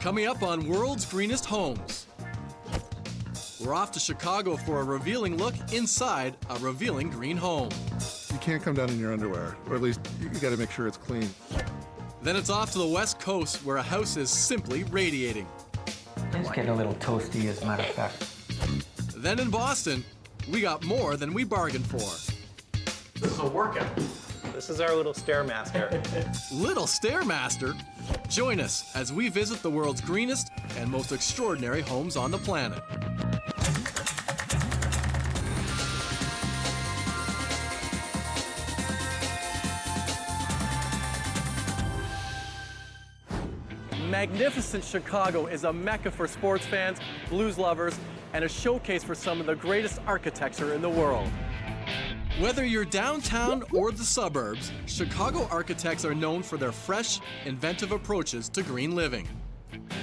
Coming up on World's Greenest Homes. We're off to Chicago for a revealing look inside a revealing green home. You can't come down in your underwear, or at least you got to make sure it's clean. Then it's off to the West Coast where a house is simply radiating. It's getting a little toasty, as a matter of fact. Then in Boston, we got more than we bargained for. This is a workout. This is our little Stairmaster. Little Stairmaster? Join us as we visit the world's greenest and most extraordinary homes on the planet. Magnificent Chicago is a mecca for sports fans, blues lovers, and a showcase for some of the greatest architecture in the world. Whether you're downtown or the suburbs, Chicago architects are known for their fresh, inventive approaches to green living.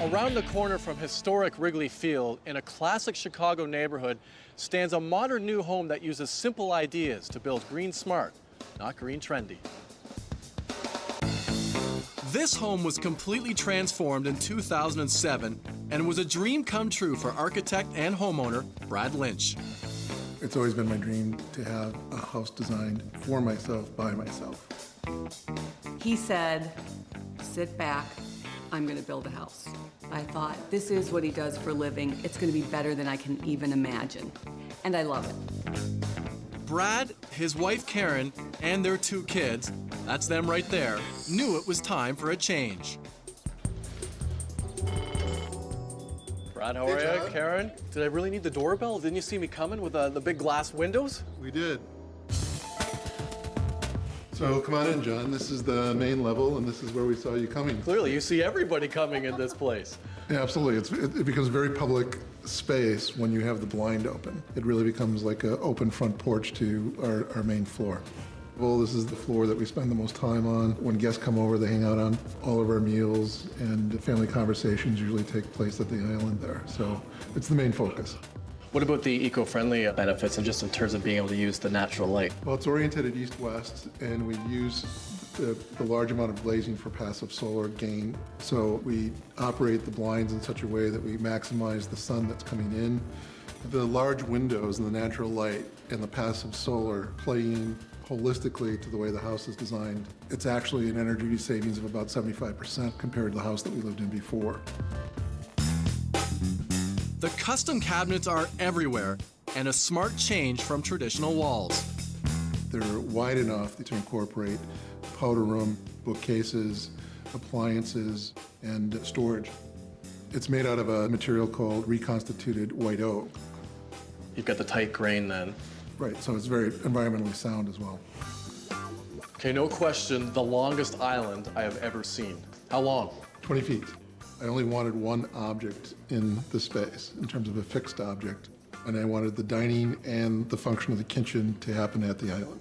Around the corner from historic Wrigley Field, in a classic Chicago neighborhood, stands a modern new home that uses simple ideas to build green smart, not green trendy. This home was completely transformed in 2007 and was a dream come true for architect and homeowner Brad Lynch. It's always been my dream to have a house designed for myself, by myself. He said, sit back, I'm gonna build a house. I thought, this is what he does for a living. It's gonna be better than I can even imagine. And I love it. Brad, his wife Karen, and their 2 kids, that's them right there, knew it was time for a change. Brad, how are you? Karen, did I really need the doorbell? Didn't you see me coming with the big glass windows? We did. So come on in, John. This is the main level, and this is where we saw you coming. Clearly, you see everybody coming in this place. Yeah, absolutely. It becomes a very public space when you have the blind open. It really becomes like an open front porch to our main floor. Well, this is the floor that we spend the most time on. When guests come over, they hang out on all of our meals, and family conversations usually take place at the island there. So it's the main focus. What about the eco-friendly benefits and just in terms of being able to use the natural light? Well, it's oriented east-west, and we use the large amount of glazing for passive solar gain. So we operate the blinds in such a way that we maximize the sun that's coming in. The large windows and the natural light and the passive solar play in holistically to the way the house is designed. It's actually an energy savings of about 75% compared to the house that we lived in before. The custom cabinets are everywhere and a smart change from traditional walls. They're wide enough to incorporate powder room, bookcases, appliances, and storage. It's made out of a material called reconstituted white oak. You've got the tight grain then. Right, so it's very environmentally sound as well. Okay, no question, the longest island I have ever seen. How long? 20 feet. I only wanted one object in the space, in terms of a fixed object, and I wanted the dining and the function of the kitchen to happen at the island.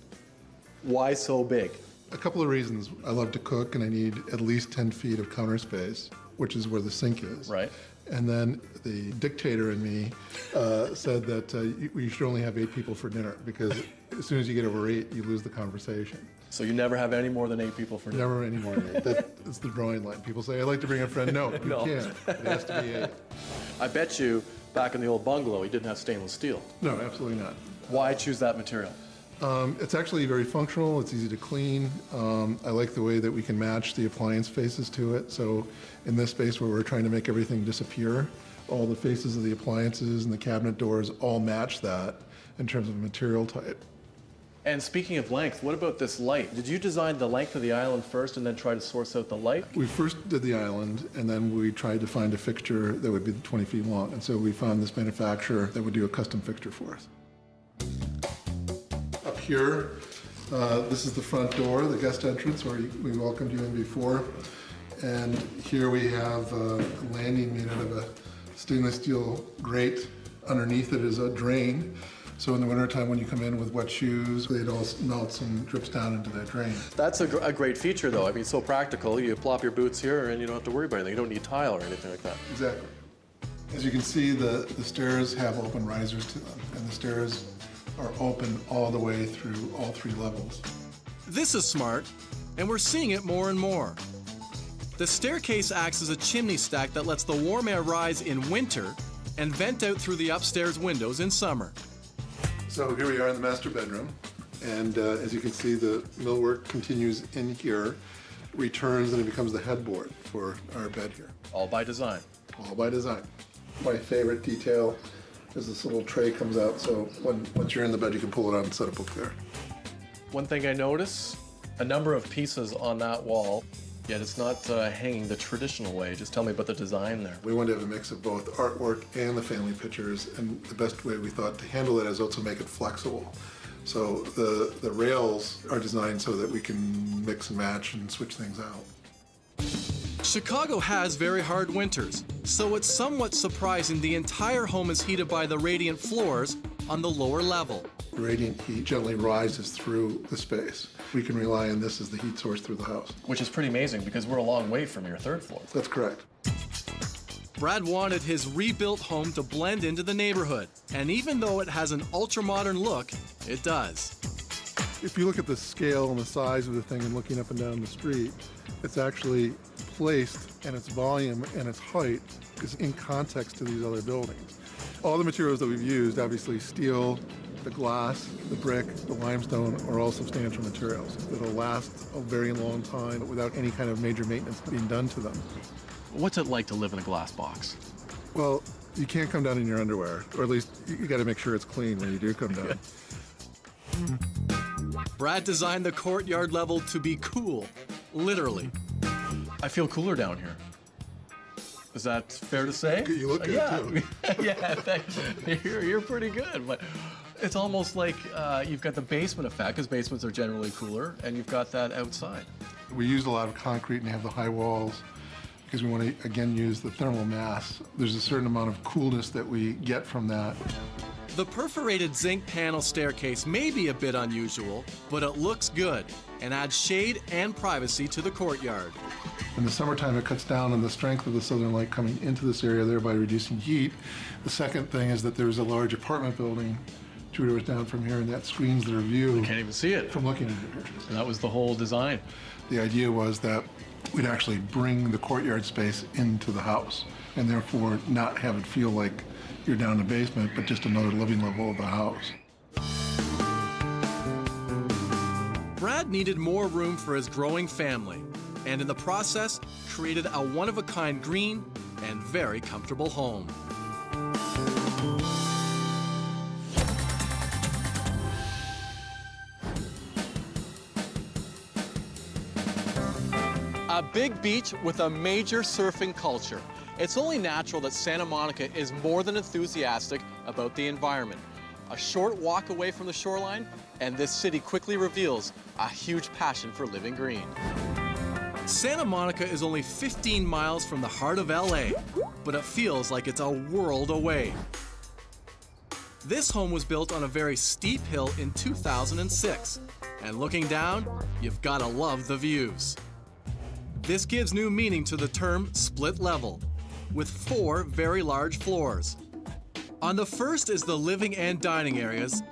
Why so big? A couple of reasons. I love to cook, and I need at least 10 feet of counter space, which is where the sink is. Right. And then the dictator in me said that you should only have 8 people for dinner, because as soon as you get over 8, you lose the conversation. So you never have any more than 8 people for dinner? Never any more than 8. That's the drawing line. People say, I'd like to bring a friend. No, you can't. It has to be 8. I bet you, back in the old bungalow, you didn't have stainless steel. No, absolutely not. Why choose that material? It's actually very functional. It's easy to clean. I like the way that we can match the appliance faces to it. So in this space where we're trying to make everything disappear, all the faces of the appliances and the cabinet doors all match that in terms of material type. And speaking of length, what about this light? Did you design the length of the island first and then try to source out the light? We first did the island, and then we tried to find a fixture that would be 20 feet long. And so we found this manufacturer that would do a custom fixture for us. Up here, this is the front door, the guest entrance, where we welcomed you in before. And here we have a landing made out of a stainless steel grate. Underneath it is a drain. So in the wintertime, when you come in with wet shoes, it all melts and drips down into that drain. That's a great feature, though. I mean, it's so practical. You plop your boots here, and you don't have to worry about anything. You don't need tile or anything like that. Exactly. As you can see, the stairs have open risers to them, and the stairs are open all the way through all 3 levels. This is smart, and we're seeing it more and more. The staircase acts as a chimney stack that lets the warm air rise in winter and vent out through the upstairs windows in summer. So here we are in the master bedroom, and as you can see, the millwork continues in here, returns, and it becomes the headboard for our bed here. All by design. All by design. My favorite detail is this little tray comes out, so once you're in the bed, you can pull it out and set a book there. One thing I notice, a number of pieces on that wall, yet it's not hanging the traditional way. Just tell me about the design there. We wanted to have a mix of both artwork and the family pictures, and the best way we thought to handle it is also make it flexible. So the rails are designed so that we can mix and match and switch things out. Chicago has very hard winters, so it's somewhat surprising the entire home is heated by the radiant floors on the lower level. The radiant heat gently rises through the space. We can rely on this as the heat source through the house. Which is pretty amazing because we're a long way from your third floor. That's correct. Brad wanted his rebuilt home to blend into the neighborhood, and even though it has an ultra-modern look, it does. If you look at the scale and the size of the thing and looking up and down the street, it's actually placed, and its volume and its height is in context to these other buildings. All the materials that we've used, obviously steel, the glass, the brick, the limestone, are all substantial materials that'll last a very long time without any kind of major maintenance being done to them. What's it like to live in a glass box? Well, you can't come down in your underwear, or at least you got to make sure it's clean when you do come down. Brad designed the courtyard level to be cool, literally. I feel cooler down here. Is that fair to say? You look good, too. Yeah, thanks. You're pretty good. But it's almost like you've got the basement effect, because basements are generally cooler, and you've got that outside. We used a lot of concrete and have the high walls because we want to, again, use the thermal mass. There's a certain amount of coolness that we get from that. The perforated zinc panel staircase may be a bit unusual, but it looks good and adds shade and privacy to the courtyard. In the summertime, it cuts down on the strength of the southern light coming into this area, thereby reducing heat. The second thing is that there's a large apartment building 2 doors down from here, and that screens their view. You can't even see it. From looking into here. And that was the whole design. The idea was that we'd actually bring the courtyard space into the house, and therefore not have it feel like you're down in the basement, but just another living level of the house. Brad needed more room for his growing family, and in the process, created a one-of-a-kind green and very comfortable home. A big beach with a major surfing culture. It's only natural that Santa Monica is more than enthusiastic about the environment. A short walk away from the shoreline, and this city quickly reveals a huge passion for living green. Santa Monica is only 15 miles from the heart of LA, but it feels like it's a world away. This home was built on a very steep hill in 2006, and looking down, you've gotta love the views. This gives new meaning to the term split level, with 4 very large floors. On the first is the living and dining areas,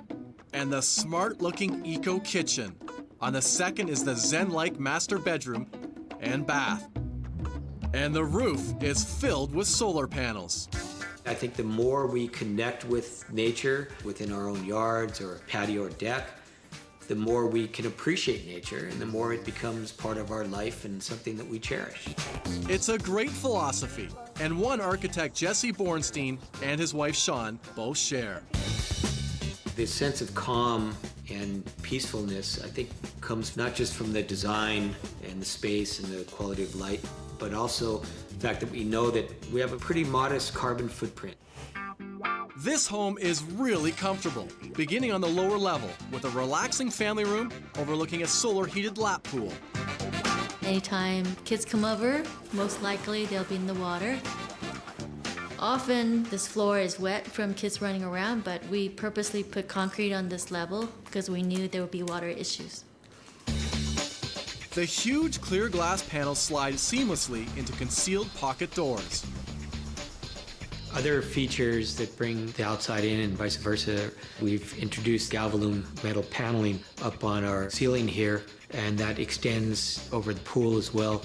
and the smart-looking eco kitchen. On the second is the zen-like master bedroom and bath. And the roof is filled with solar panels. I think the more we connect with nature within our own yards or patio or deck, the more we can appreciate nature and the more it becomes part of our life and something that we cherish. It's a great philosophy, and one architect Jesse Bornstein and his wife Sean both share. This sense of calm and peacefulness, I think, comes not just from the design and the space and the quality of light, but also the fact that we know that we have a pretty modest carbon footprint. This home is really comfortable, beginning on the lower level with a relaxing family room overlooking a solar-heated lap pool. Anytime kids come over, most likely they'll be in the water. Often this floor is wet from kids running around, but we purposely put concrete on this level because we knew there would be water issues. The huge clear glass panels slide seamlessly into concealed pocket doors. Other features that bring the outside in and vice versa, we've introduced Galvalume metal paneling up on our ceiling here, and that extends over the pool as well.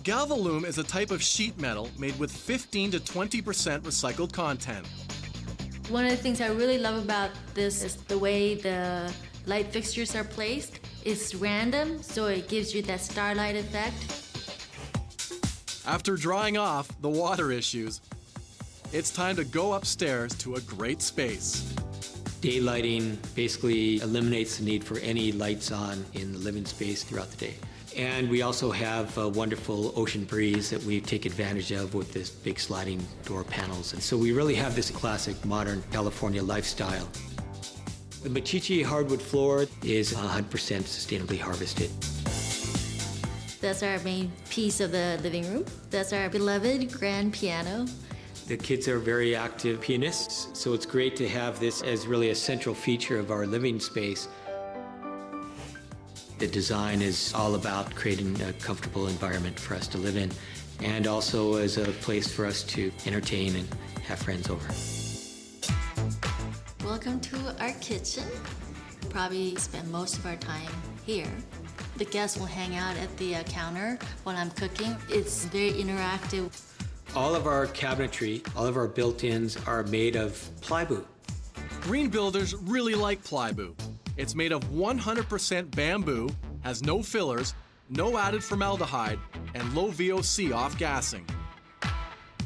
Galvalume is a type of sheet metal made with 15 to 20% recycled content. One of the things I really love about this is the way the light fixtures are placed. It's random, so it gives you that starlight effect. After drying off the water issues, it's time to go upstairs to a great space. Daylighting basically eliminates the need for any lights on in the living space throughout the day. And we also have a wonderful ocean breeze that we take advantage of with this big sliding door panels. And so we really have this classic modern California lifestyle. The Machichi hardwood floor is 100% sustainably harvested. That's our main piece of the living room. That's our beloved grand piano. The kids are very active pianists, so it's great to have this as really a central feature of our living space. The design is all about creating a comfortable environment for us to live in, and also as a place for us to entertain and have friends over. Welcome to our kitchen. Probably spend most of our time here. The guests will hang out at the counter while I'm cooking. It's very interactive. All of our cabinetry, all of our built-ins are made of plywood. Green builders really like plywood. It's made of 100% bamboo, has no fillers, no added formaldehyde, and low VOC off-gassing.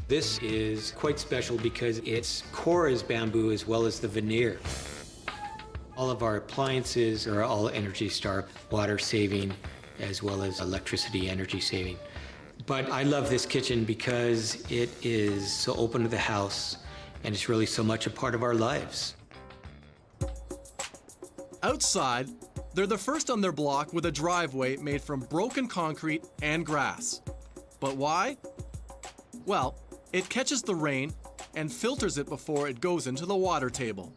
This is quite special because its core is bamboo as well as the veneer. All of our appliances are all Energy Star, water saving as well as electricity energy saving. But I love this kitchen because it is so open to the house and it's really so much a part of our lives. Outside, they're the first on their block with a driveway made from broken concrete and grass. But why? Well, it catches the rain and filters it before it goes into the water table.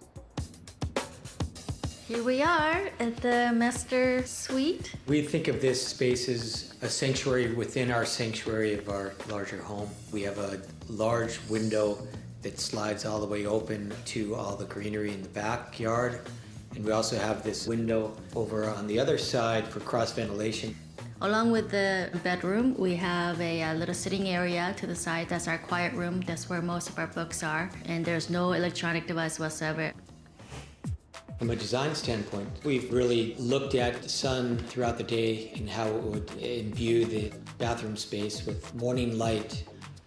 Here we are at the master suite. We think of this space as a sanctuary within our sanctuary of our larger home. We have a large window that slides all the way open to all the greenery in the backyard. And we also have this window over on the other side for cross ventilation. Along with the bedroom, we have a little sitting area to the side. That's our quiet room. That's where most of our books are. And there's no electronic device whatsoever. From a design standpoint, we've really looked at the sun throughout the day and how it would imbue the bathroom space with morning light.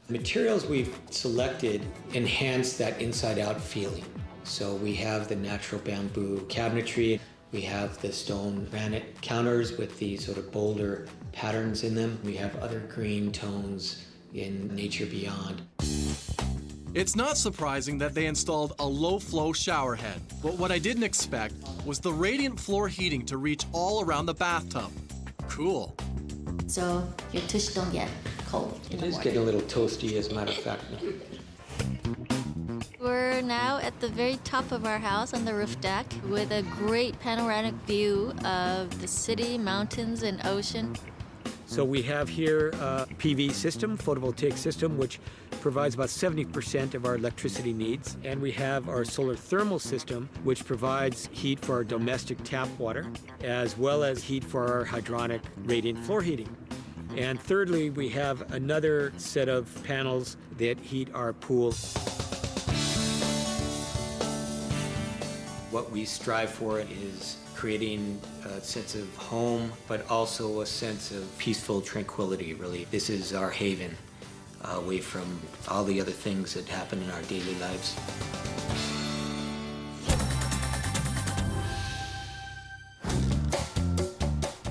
The materials we've selected enhance that inside-out feeling. So we have the natural bamboo cabinetry. We have the stone granite counters with these sort of bolder patterns in them. We have other green tones in Nature Beyond. It's not surprising that they installed a low-flow shower head, but what I didn't expect was the radiant floor heating to reach all around the bathtub. Cool. So your tush don't get cold in the It is morning. getting a little toasty, as a matter of fact. We're now at the very top of our house on the roof deck with a great panoramic view of the city, mountains, and ocean. So we have here a PV system, photovoltaic system, which provides about 70% of our electricity needs. And we have our solar thermal system, which provides heat for our domestic tap water, as well as heat for our hydronic radiant floor heating. And thirdly, we have another set of panels that heat our pool. What we strive for is creating a sense of home, but also a sense of peaceful tranquility, really. This is our haven, away from all the other things that happen in our daily lives.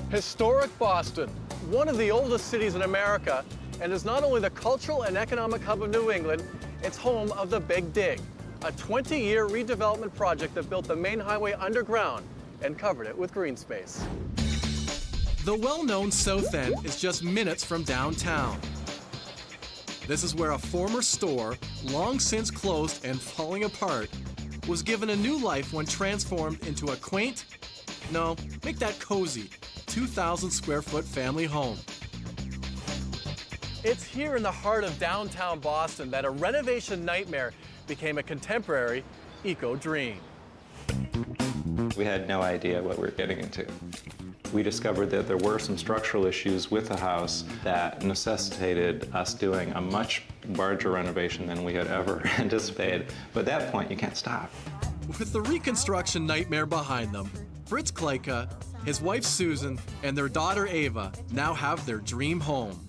Historic Boston, one of the oldest cities in America, and is not only the cultural and economic hub of New England, it's home of the Big Dig, a 20-year redevelopment project that built the main highway underground and covered it with green space. The well-known South End is just minutes from downtown. This is where a former store, long since closed and falling apart, was given a new life when transformed into a quaint, no, make that cozy, 2,000 square foot family home. It's here in the heart of downtown Boston that a renovation nightmare became a contemporary eco dream. We had no idea what we were getting into. We discovered that there were some structural issues with the house that necessitated us doing a much larger renovation than we had ever anticipated. But at that point, you can't stop. With the reconstruction nightmare behind them, Fritz Kleika, his wife Susan, and their daughter Ava now have their dream home.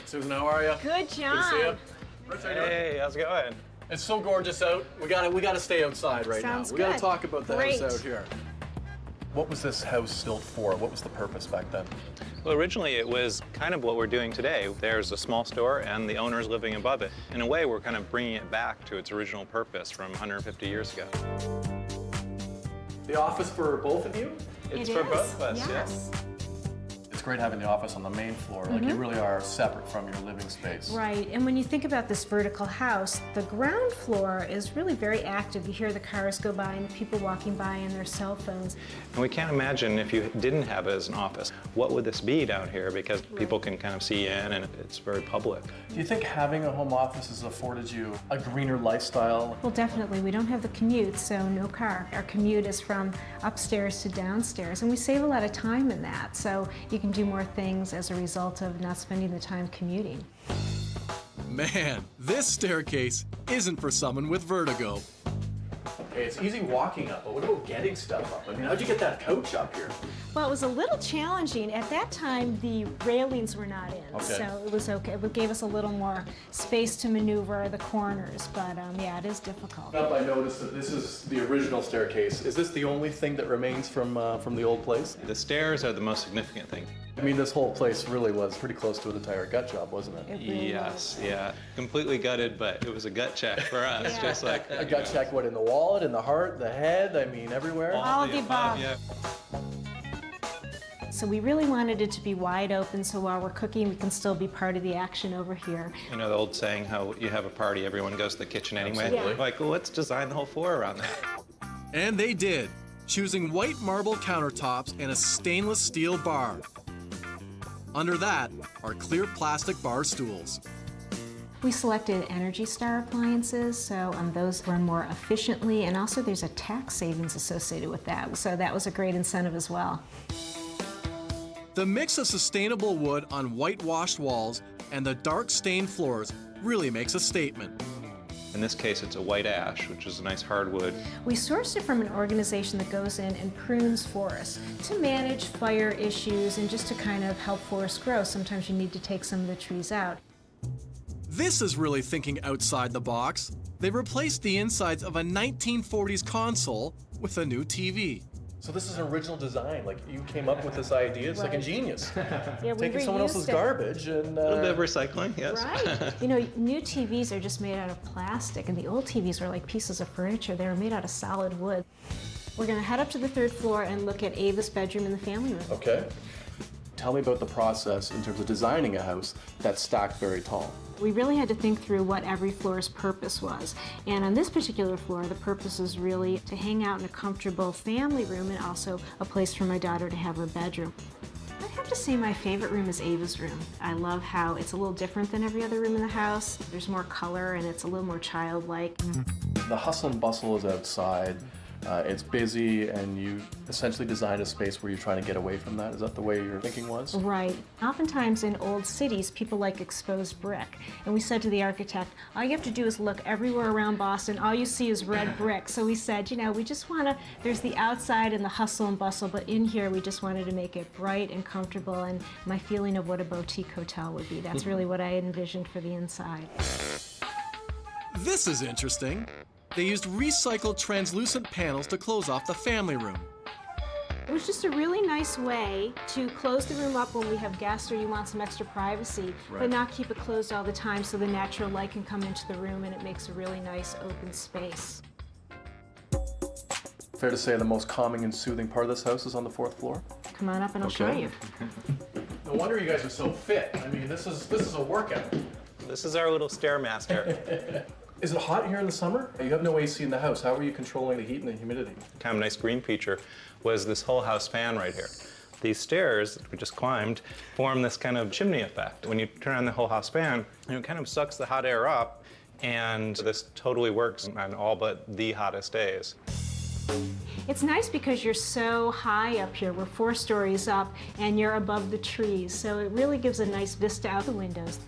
Susan, how are you? Good, John. Good to see you. Fritz, how you doing? Hey, how's it going? It's so gorgeous out. We gotta stay outside right Sounds now. We gotta good. talk about the Great. house out here. What was this house built for? What was the purpose back then? Well, originally it was kind of what we're doing today. There's a small store and the owner's living above it. In a way, we're kind of bringing it back to its original purpose from 150 years ago. The office for both of you? It's It for is, both of us, yes. It's great having the office on the main floor. Like you really are separate from your living space. Right, and when you think about this vertical house, the ground floor is really very active. You hear the cars go by and the people walking by and their cell phones. And we can't imagine if you didn't have it as an office, what would this be down here? Because people can kind of see in and it's very public. Do you think having a home office has afforded you a greener lifestyle? Well, definitely, we don't have the commute, so no car. Our commute is from upstairs to downstairs, and we save a lot of time in that, so you can do more things as a result of not spending the time commuting. Man, this staircase isn't for someone with vertigo. Okay, it's easy walking up, but what about getting stuff up? I mean, how'd you get that couch up here? Well, it was a little challenging. At that time, the railings were not in, Okay. so it was okay. It gave us a little more space to maneuver the corners, but yeah, it is difficult. Up, I noticed that this is the original staircase. Is this the only thing that remains from the old place? The stairs are the most significant thing. I mean, this whole place really was pretty close to an entire gut job, wasn't it? It really Yes, was. yeah. Completely gutted, but it was a gut check for us, Yeah. just like A gut check, what, in the wallet, in the heart, the head, I mean, everywhere? All of the above. Yeah. So we really wanted it to be wide open, so while we're cooking, we can still be part of the action over here. You know the old saying, how you have a party, everyone goes to the kitchen anyway? Absolutely. Like, well, let's design the whole floor around that. And they did, choosing white marble countertops and a stainless steel bar. Under that are clear plastic bar stools. We selected Energy Star appliances, so those run more efficiently, and also there's a tax savings associated with that, so that was a great incentive as well. The mix of sustainable wood on whitewashed walls and the dark stained floors really makes a statement. In this case, it's a white ash, which is a nice hardwood. We sourced it from an organization that goes in and prunes forests to manage fire issues and just to kind of help forests grow. Sometimes you need to take some of the trees out. This is really thinking outside the box. They replaced the insides of a 1940s console with a new TV. So this is an original design, like you came up with this idea, it's like Right. ingenious. Yeah, we Taking someone else's reused it. garbage and... A little bit of recycling, yes. Right. You know, new TVs are just made out of plastic, and the old TVs were like pieces of furniture. They were made out of solid wood. We're going to head up to the third floor and look at Ava's bedroom and the family room. Okay. Tell me about the process in terms of designing a house that's stacked very tall. We really had to think through what every floor's purpose was. And on this particular floor, the purpose is really to hang out in a comfortable family room and also a place for my daughter to have her bedroom. I'd have to say my favorite room is Ava's room. I love how it's a little different than every other room in the house. There's more color and it's a little more childlike. The hustle and bustle is outside. It's busy, and you essentially designed a space where you're trying to get away from that. Is that the way your thinking was? Right. Oftentimes in old cities, people like exposed brick. And we said to the architect, all you have to do is look everywhere around Boston. All you see is red brick. So we said, you know, we just want to, there's the outside and the hustle and bustle, but in here we just wanted to make it bright and comfortable, and my feeling of what a boutique hotel would be. That's really what I envisioned for the inside. This is interesting. They used recycled translucent panels to close off the family room. It was just a really nice way to close the room up when we have guests or you want some extra privacy, but not keep it closed all the time so the natural light can come into the room and it makes a really nice open space. Fair to say the most calming and soothing part of this house is on the fourth floor? Come on up and I'll show Okay. you. No wonder you guys are so fit. I mean, this is a workout. This is our little Stairmaster. Is it hot here in the summer? You have no AC in the house. How are you controlling the heat and the humidity? Kind of nice green feature was this whole house fan right here. These stairs that we just climbed form this kind of chimney effect. When you turn on the whole house fan, it kind of sucks the hot air up, and this totally works on all but the hottest days. It's nice because you're so high up here. We're 4 stories up and you're above the trees, so it really gives a nice vista out the windows.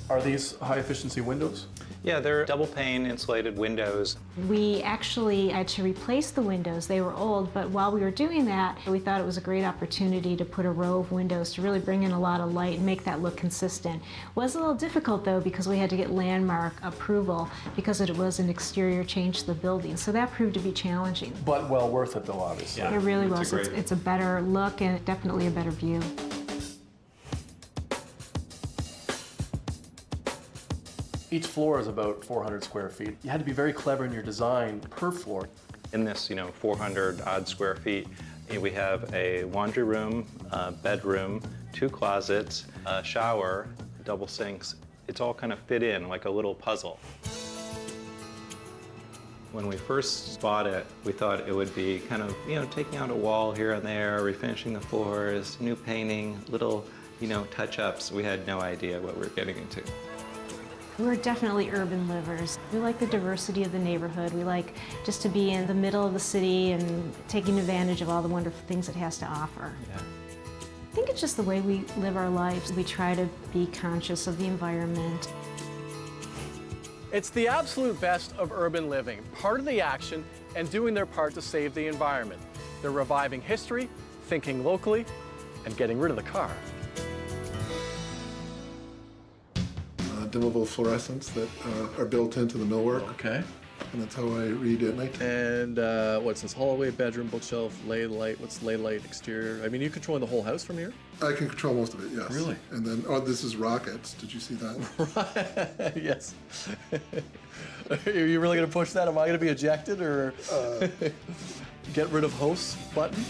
Are these high-efficiency windows? Yeah, they're double pane insulated windows. We actually had to replace the windows. They were old, but while we were doing that, we thought it was a great opportunity to put a row of windows to really bring in a lot of light and make that look consistent. It was a little difficult though because we had to get landmark approval because it was an exterior change to the building, so that proved to be challenging. But well worth it though, obviously. It really was. It's a better look and definitely a better view. Each floor is about 400 square feet. You had to be very clever in your design per floor. In this, 400 odd square feet, we have a laundry room, a bedroom, 2 closets, a shower, double sinks. It's all kind of fit in like a little puzzle. When we first bought it, we thought it would be kind of, taking out a wall here and there, refinishing the floors, new painting, little, touch-ups. We had no idea what we were getting into. We're definitely urban livers. We like the diversity of the neighborhood. We like just to be in the middle of the city and taking advantage of all the wonderful things it has to offer. Yeah. I think it's just the way we live our lives. We try to be conscious of the environment. It's the absolute best of urban living, part of the action, and doing their part to save the environment. They're reviving history, thinking locally, and getting rid of the car. Dimmable fluorescents that are built into the millwork. Okay. And that's how I read at night. And what's this? Hallway, bedroom, bookshelf, lay light. What's lay light, exterior? I mean, you controlling the whole house from here? I can control most of it, yes. Really? And then, this is rockets. Did you see that? Yes. Are you really going to push that? Am I going to be ejected or get rid of host button?